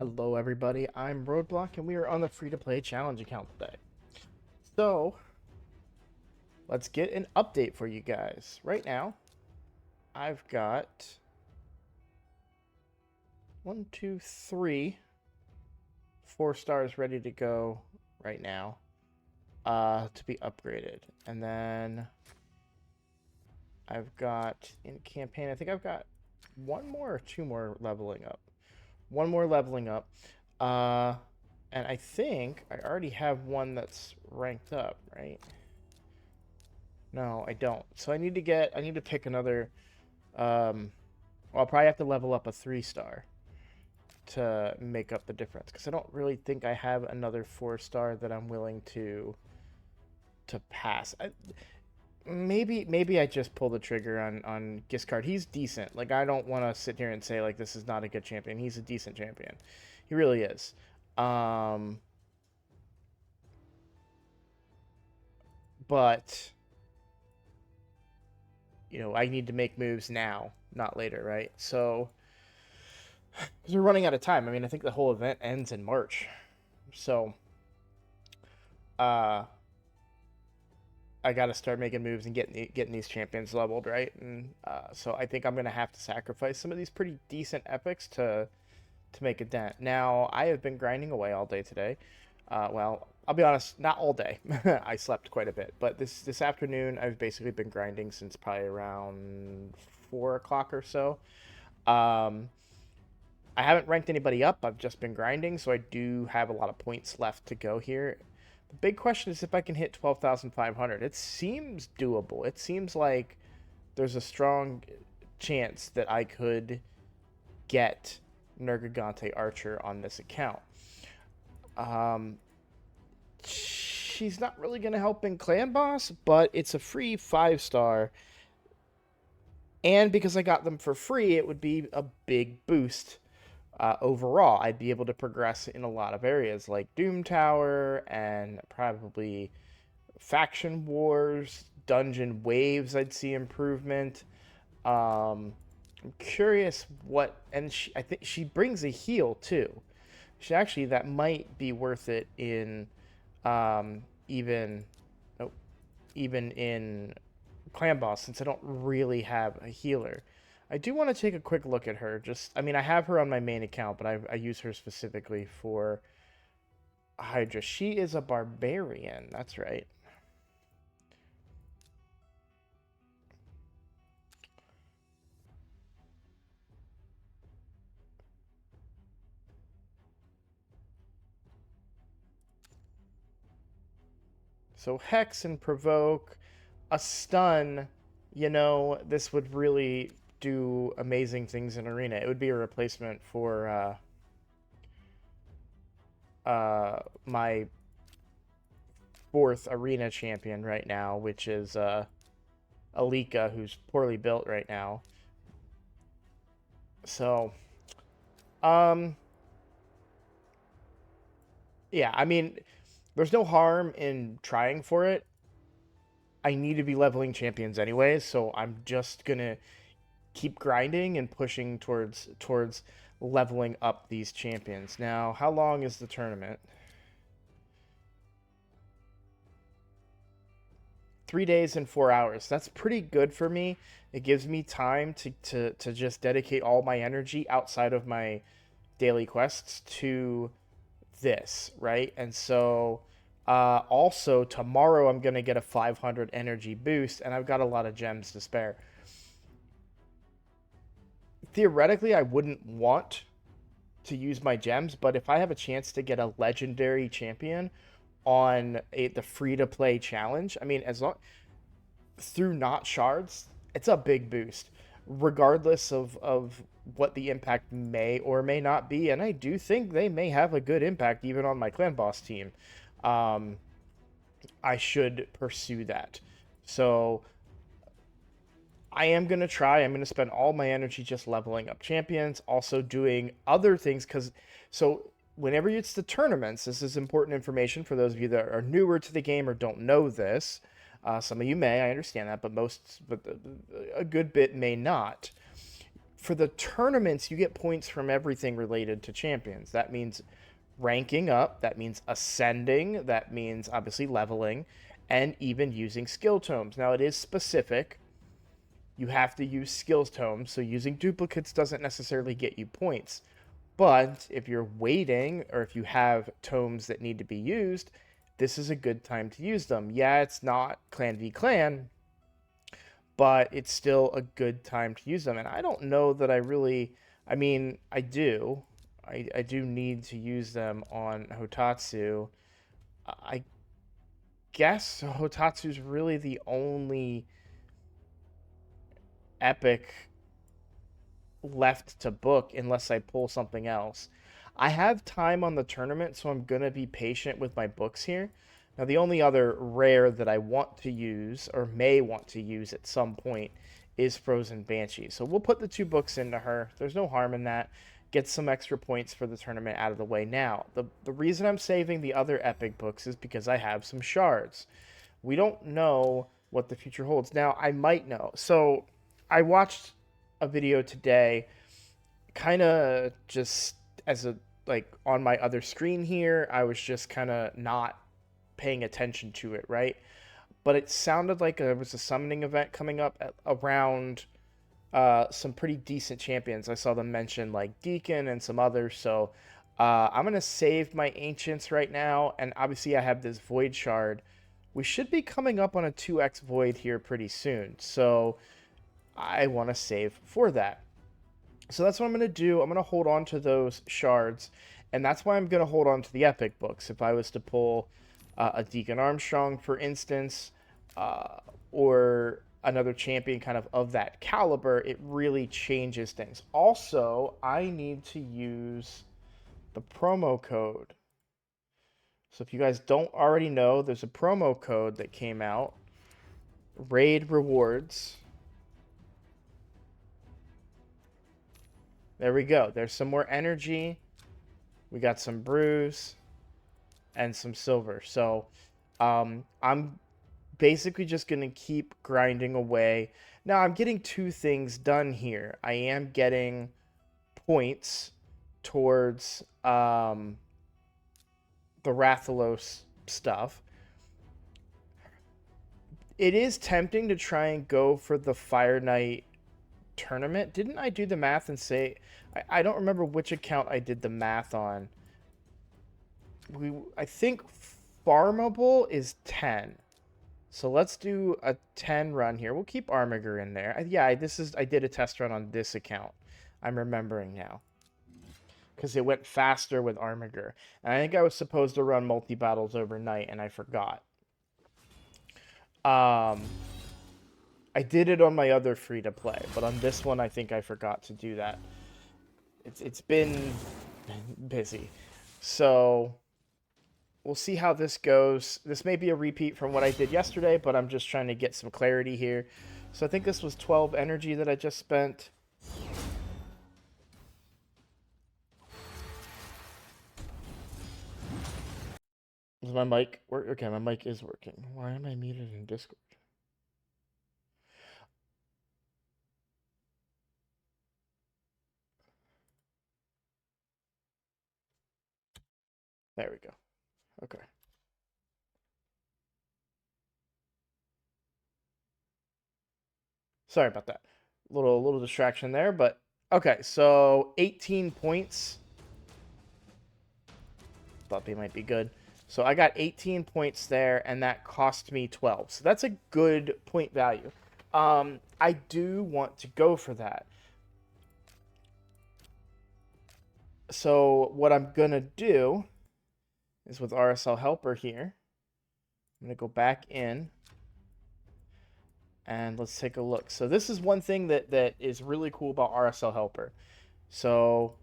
Hello, everybody. I'm Roadblock, and we are on the free-to-play challenge account today. So, let's get an update for you guys. Right now, I've got one, two, three, 4 stars ready to go right now to be upgraded. And then I've got, in campaign, I think I've got one more or two more leveling up. One more leveling up. Uh, and I think I already have one that's ranked up, right? No, I don't. So I need to pick another, well, I'll probably have to level up a 3 star to make up the difference because I don't really think I have another 4 star that I'm willing to pass. Maybe I just pull the trigger on Giscard. He's decent. Like, I don't want to sit here and say like this is not a good champion. He's a decent champion. He really is. Um, but I need to make moves now, not later, right? So, because we're running out of time. I mean, I think the whole event ends in March. So, uh, I got to start making moves and getting these champions leveled, right? And so I think I'm gonna have to sacrifice some of these pretty decent epics to make a dent. Now, I have been grinding away all day today. Well, I'll be honest, not all day. I slept quite a bit, but this afternoon I've basically been grinding since probably around 4 o'clock or so. Um, I haven't ranked anybody up. I've just been grinding, so I do have a lot of points left to go here. The big question is if I can hit 12,500. It seems doable. It seems like there's a strong chance that I could get Nergigante Archer on this account. Um, she's not really going to help in Clan Boss, but it's a free 5 star. And because I got them for free, it would be a big boost overall. I'd be able to progress in a lot of areas like Doom Tower and probably Faction Wars, Dungeon Waves. I'd see improvement. I'm curious and I think she brings a heal too. That might be worth it in, even, oh, even in Clan Boss since I don't really have a healer. I do want to take a quick look at her. I mean, I have her on my main account, but I use her specifically for Hydra. She is a barbarian. That's right. So Hex and Provoke, a stun, this would really do amazing things in Arena. It would be a replacement for my fourth Arena champion right now, which is Alika, who's poorly built right now. So, um, yeah, I mean, there's no harm in trying for it. I need to be leveling champions anyways, so I'm just gonna keep grinding and pushing towards leveling up these champions. Now, how long is the tournament? 3 days and 4 hours. That's pretty good for me. It gives me time to just dedicate all my energy outside of my daily quests to this, right? And so also tomorrow I'm going to get a 500 energy boost and I've got a lot of gems to spare. Theoretically, I wouldn't want to use my gems, but if I have a chance to get a legendary champion on the free to play challenge, I mean, as long through not shards, it's a big boost, regardless of what the impact may or may not be. And I do think they may have a good impact even on my clan boss team. Um, I should pursue that. So I am going to try. I'm going to spend all my energy just leveling up champions, also doing other things. So whenever it's the tournaments, this is important information for those of you that are newer to the game or don't know this. Some of you may, I understand that, but a good bit may not. For the tournaments, you get points from everything related to champions. That means ranking up, that means ascending, that means obviously leveling, and even using skill tomes. Now, it is specific. You have to use skills tomes, so using duplicates doesn't necessarily get you points. But if you're waiting or if you have tomes that need to be used, this is a good time to use them. Yeah, it's not clan v clan, but it's still a good time to use them. And I don't know that I really, I mean, I do. I do need to use them on Hotatsu. I guess Hotatsu's really the only epic left to book unless I pull something else. I have time on the tournament, so I'm going to be patient with my books here. Now, the only other rare that I want to use or may want to use at some point is Frozen Banshee. So we'll put the 2 books into her. There's no harm in that. Get some extra points for the tournament out of the way now. The reason I'm saving the other epic books is because I have some shards. We don't know what the future holds. Now, I might know. So I watched a video today, kind of just as a like on my other screen here. I was just kind of not paying attention to it, right? But it sounded like there was a summoning event coming up around some pretty decent champions. I saw them mention like Deacon and some others. So I'm going to save my ancients right now. And obviously, I have this Void Shard. We should be coming up on a 2x Void here pretty soon. So I want to save for that. So that's what I'm going to do. I'm going to hold on to those shards. And that's why I'm going to hold on to the epic books. If I was to pull a Deacon Armstrong, for instance, or another champion kind of that caliber, it really changes things. Also, I need to use the promo code. So if you guys don't already know, there's a promo code that came out. Raid Rewards. There we go. There's some more energy. We got some brews and some silver. So I'm basically just going to keep grinding away. Now, I'm getting 2 things done here. I am getting points towards the Rathalos stuff. It is tempting to try and go for the Fire Knight tournament. Didn't I do the math and say... I don't remember which account I did the math on. I think farmable is 10. So let's do a 10 run here. We'll keep Armiger in there. Yeah, I did a test run on this account. I'm remembering now. Because it went faster with Armiger. And I think I was supposed to run multi-battles overnight, and I forgot. I did it on my other free-to-play, but on this one, I think I forgot to do that. It's been busy. So we'll see how this goes. This may be a repeat from what I did yesterday, but I'm just trying to get some clarity here. So I think this was 12 energy that I just spent. Is my mic work? Okay, my mic is working. Why am I muted in Discord? There we go. Okay. Sorry about that. Little distraction there, but okay. So 18 points. Thought they might be good. So I got 18 points there, and that cost me 12. So that's a good point value. I do want to go for that. So what I'm going to do is with RSL Helper here, I'm going to go back in, and let's take a look. So this is one thing that is really cool about RSL Helper. So,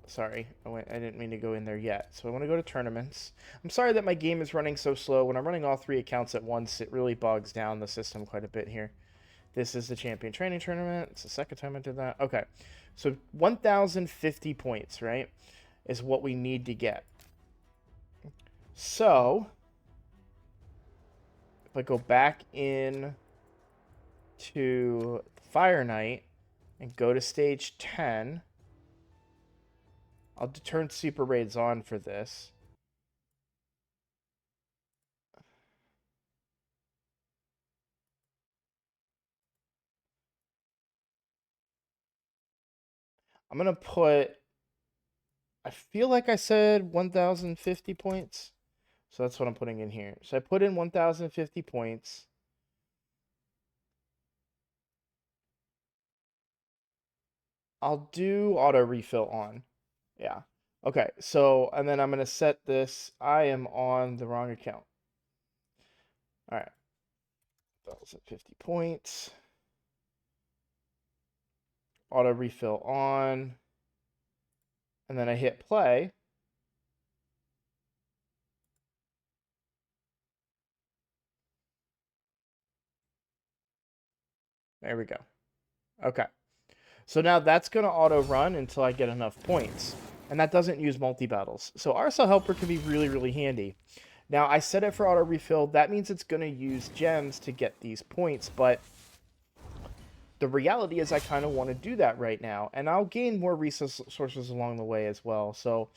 sorry, I didn't mean to go in there yet. So I want to go to tournaments. I'm sorry that my game is running so slow. When I'm running all 3 accounts at once, it really bogs down the system quite a bit here. This is the champion training tournament. It's the second time I did that. Okay, so 1,050 points, right, is what we need to get. So if I go back in to Fire Knight, and go to stage 10. I'll turn super raids on for this. I'm going to put, I feel like I said 1,050 points. So that's what I'm putting in here. So I put in 1,050 points. I'll do auto refill on. Yeah. Okay. So, and then I'm going to set this. I am on the wrong account. All right. 1,050 points. Auto refill on. And then I hit play. There we go. Okay. So now that's going to auto run until I get enough points. And that doesn't use multi-battles. So RSL Helper can be really, really handy. Now, I set it for auto refill. That means it's going to use gems to get these points. But the reality is I kind of want to do that right now. And I'll gain more resources along the way as well. So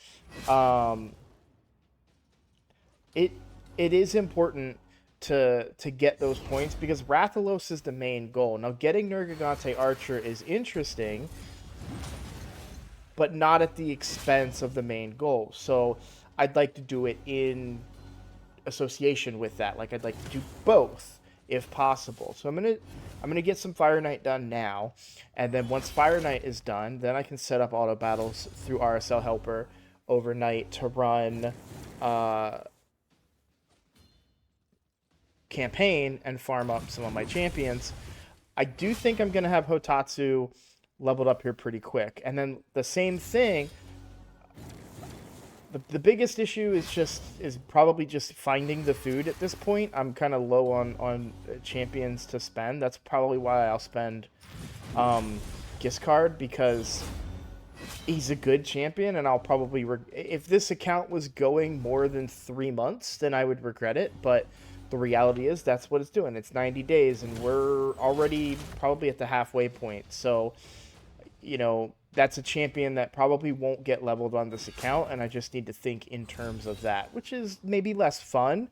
it is important to get those points because Rathalos is the main goal. Now, getting Nergigante Archer is interesting, but not at the expense of the main goal. So I'd like to do it in association with that. Like I'd like to do both if possible. So I'm gonna get some Fire Knight done now, and then once Fire Knight is done, then I can set up auto battles through RSL Helper overnight to run campaign and farm up some of my champions. I do think I'm gonna have Hotatsu leveled up here pretty quick, and then the same thing. The biggest issue is probably just finding the food at this point. I'm kind of low on champions to spend. That's probably why I'll spend Giscard, because he's a good champion, and I'll probably if this account was going more than 3 months, then I would regret it. But the reality is that's what it's doing. It's 90 days, and we're already probably at the halfway point. So, you know, that's a champion that probably won't get leveled on this account, and I just need to think in terms of that, which is maybe less fun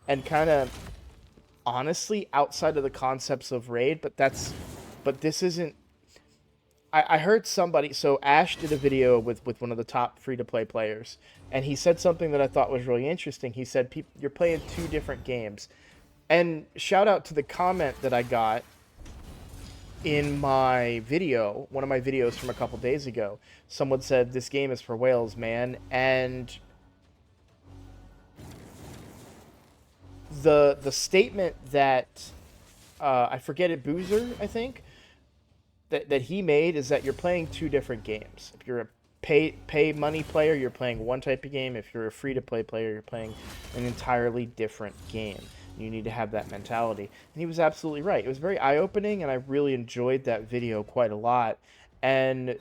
and kind of honestly outside of the concepts of raid, but this isn't. I heard somebody, so Ash did a video with one of the top free-to-play players, and he said something that I thought was really interesting. He said, you're playing two different games. And shout out to the comment that I got in my video, one of my videos from a couple days ago. Someone said, this game is for whales, man. And the statement that, I forget it, Boozer, I think, that he made is that you're playing two different games. If you're a pay money player, you're playing one type of game. If you're a free-to-play player, you're playing an entirely different game. You need to have that mentality. And he was absolutely right. It was very eye-opening, and I really enjoyed that video quite a lot. And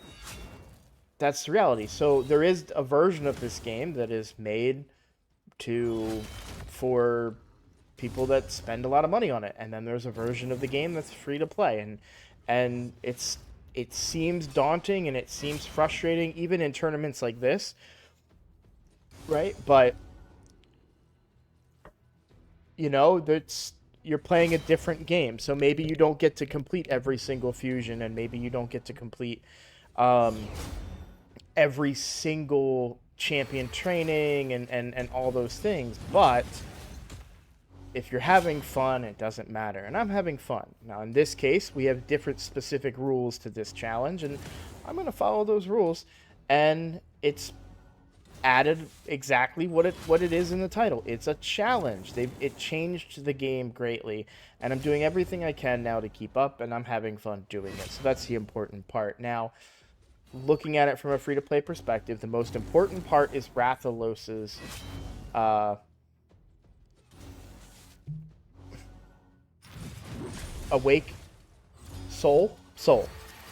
that's the reality. So there is a version of this game that is made for people that spend a lot of money on it. And then there's a version of the game that's free to play. And it seems daunting and it seems frustrating, even in tournaments like this, right? But you know, you're playing a different game, so maybe you don't get to complete every single fusion, and maybe you don't get to complete every single champion training and all those things. But if you're having fun, it doesn't matter. And I'm having fun. Now, in this case, we have different specific rules to this challenge, and I'm going to follow those rules. And it's added exactly what it is in the title. It's a challenge. It changed the game greatly, and I'm doing everything I can now to keep up, and I'm having fun doing it. So that's the important part. Now, looking at it from a free-to-play perspective, the most important part is Rathalos's awake soul.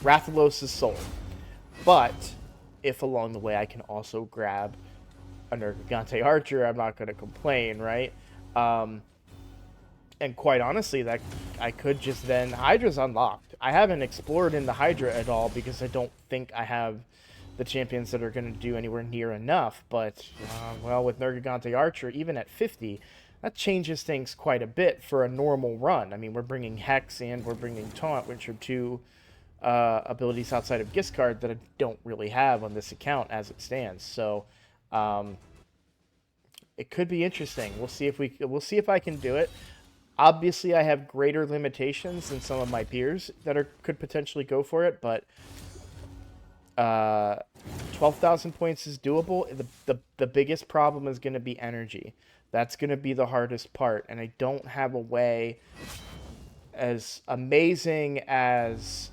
Rathalos's soul. But if along the way I can also grab a Nergigante Archer, I'm not going to complain, right? And quite honestly, that I could just then Hydra's unlocked. I haven't explored in the Hydra at all because I don't think I have the champions that are going to do anywhere near enough. But well, with Nergigante Archer, even at 50, that changes things quite a bit for a normal run. I mean, we're bringing Hex and we're bringing Taunt, which are two abilities outside of Giscard that I don't really have on this account as it stands. So um, it could be interesting. We'll see if I can do it. Obviously, I have greater limitations than some of my peers that could potentially go for it, but 12,000 points is doable. The biggest problem is going to be energy. That's going to be the hardest part, and I don't have a way, as amazing as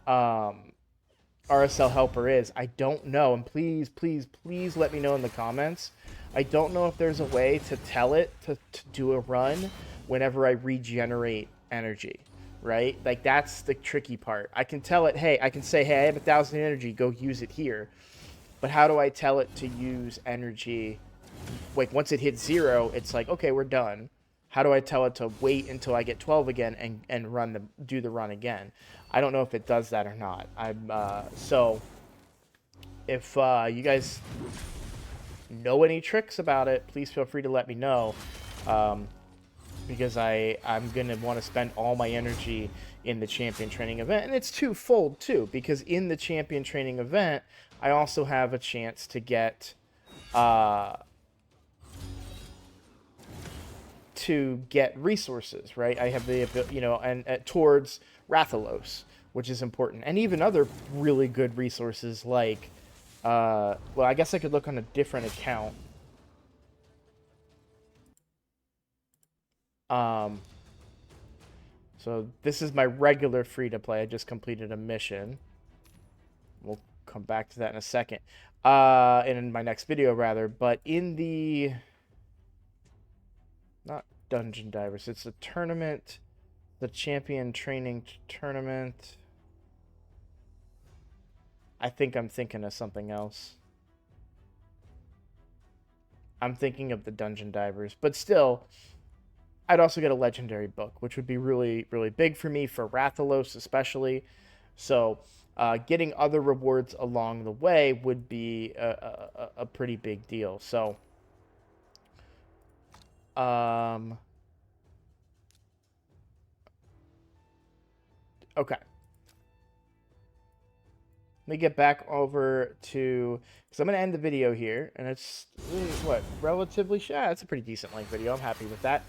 RSL Helper is, I don't know, and please, please, please let me know in the comments. I don't know if there's a way to tell it to do a run whenever I regenerate energy, right? Like, that's the tricky part. I can tell it, hey, I can say, hey, I have 1,000 energy, go use it here. But how do I tell it to use energy? Like, once it hits 0, it's like, okay, we're done. How do I tell it to wait until I get 12 again and do the run again? I don't know if it does that or not. So if you guys know any tricks about it, please feel free to let me know. Because I'm going to want to spend all my energy in the champion training event. And it's twofold, too, because in the champion training event, I also have a chance to get resources, right? I have the, and towards Rathalos, which is important. And even other really good resources like, well, I guess I could look on a different account. So this is my regular free-to-play. I just completed a mission. We'll come back to that in a second. In my next video, rather. But in the... Not Dungeon Divers. It's the tournament. The champion training tournament. I think I'm thinking of something else. I'm thinking of the Dungeon Divers. But still, I'd also get a legendary book, which would be really, really big for me, for Rathalos especially. So getting other rewards along the way would be a pretty big deal. So, okay. Let me get back over to, because I'm going to end the video here, and it's, what, relatively, yeah, it's a pretty decent length video. I'm happy with that.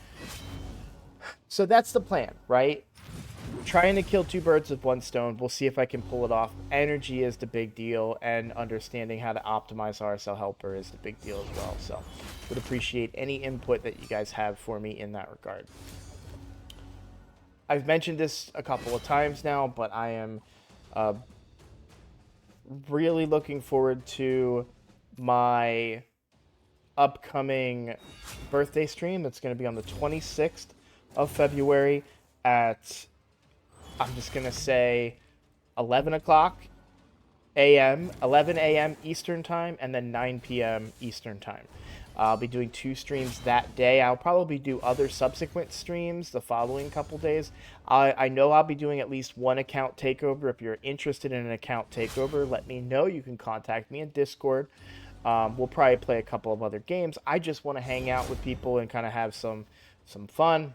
So that's the plan, right? Trying to kill two birds with one stone. We'll see if I can pull it off. Energy is the big deal, and understanding how to optimize RSL Helper is the big deal as well. So would appreciate any input that you guys have for me in that regard. I've mentioned this a couple of times now, but I am really looking forward to my upcoming birthday stream. That's going to be on the 26th of February at, I'm just going to say, 11 o'clock a.m., 11 a.m. Eastern Time, and then 9 p.m. Eastern Time. I'll be doing 2 streams that day. I'll probably do other subsequent streams the following couple days. I know I'll be doing at least one account takeover. If you're interested in an account takeover, let me know. You can contact me in Discord. We'll probably play a couple of other games. I just want to hang out with people and kind of have some fun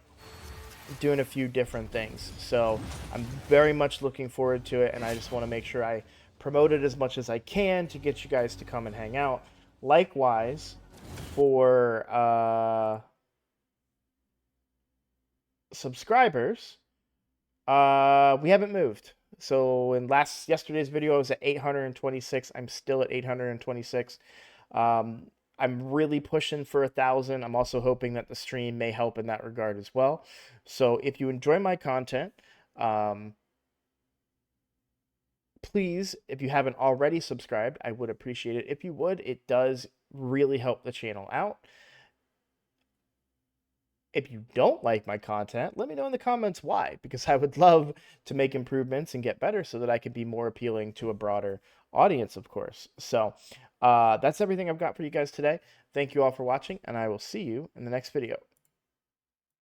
doing a few different things. So I'm very much looking forward to it, and I just want to make sure I promote it as much as I can to get you guys to come and hang out. Likewise, for subscribers, we haven't moved. So in yesterday's video, I was at 826. I'm still at 826. I'm really pushing for 1,000. I'm also hoping that the stream may help in that regard as well. So if you enjoy my content, please, if you haven't already subscribed, I would appreciate it. If you would, it does really help the channel out. If you don't like my content, let me know in the comments why, because I would love to make improvements and get better so that I can be more appealing to a broader audience, of course. So that's everything I've got for you guys today. Thank you all for watching, and I will see you in the next video.